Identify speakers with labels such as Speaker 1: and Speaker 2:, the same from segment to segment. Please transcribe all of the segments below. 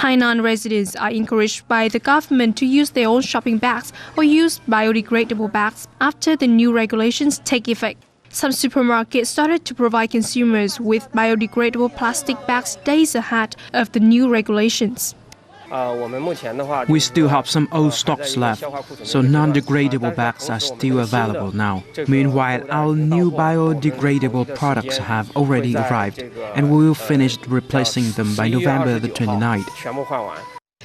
Speaker 1: Hainan residents are encouraged by the government to use their own shopping bags or use biodegradable bags after the new regulations take effect. Some supermarkets started to provide consumers with biodegradable plastic bags days ahead of the new regulations.
Speaker 2: We still have some old stocks left, so non-degradable bags are still available now. Meanwhile, our new biodegradable products have already arrived, and we will finish replacing them by November the 29th.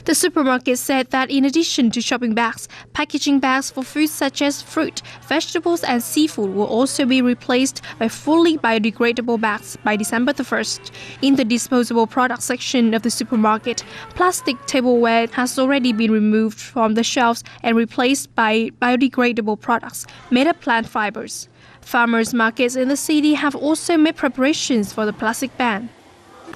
Speaker 1: The supermarket said that in addition to shopping bags, packaging bags for foods such as fruit, vegetables and seafood will also be replaced by fully biodegradable bags by December the 1st. In the disposable product section of the supermarket, plastic tableware has already been removed from the shelves and replaced by biodegradable products made of plant fibers. Farmers' markets in the city have also made preparations for the plastic ban.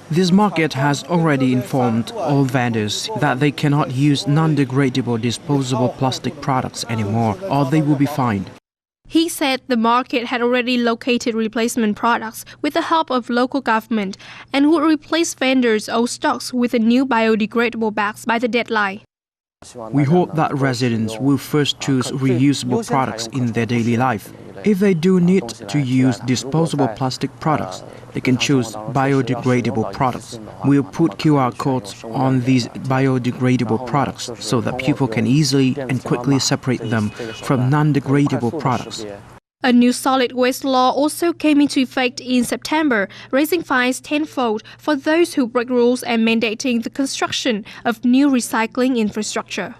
Speaker 2: This market has already informed all vendors that they cannot use non-degradable disposable plastic products anymore, or they will be fined.
Speaker 1: He said the market had already located replacement products with the help of local government and would replace vendors' old stocks with the new biodegradable bags by the deadline.
Speaker 2: We hope that residents will first choose reusable products in their daily life. If they do need to use disposable plastic products, they can choose biodegradable products. We'll put QR codes on these biodegradable products so that people can easily and quickly separate them from non-degradable products.
Speaker 1: A new solid waste law also came into effect in September, raising fines tenfold for those who break rules and mandating the construction of new recycling infrastructure.